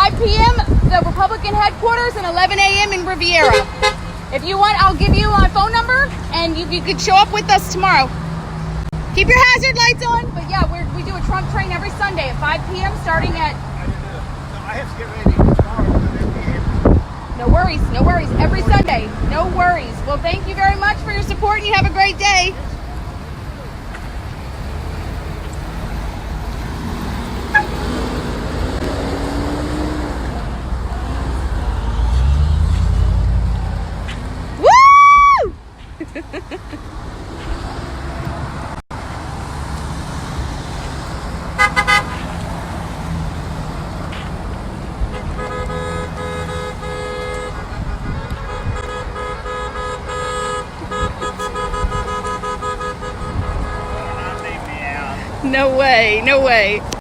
5 p.m. the Republican headquarters and 11 a.m. in Riviera. If you want, I'll give you my phone number and you could show up with us tomorrow. Keep your hazard lights on. But yeah, we do a trunk train every Sunday at 5 p.m. starting at... I have to get ready tomorrow. No worries, no worries. Every Sunday, no worries. Well, thank you very much for your support and you have a great day. No way, no way.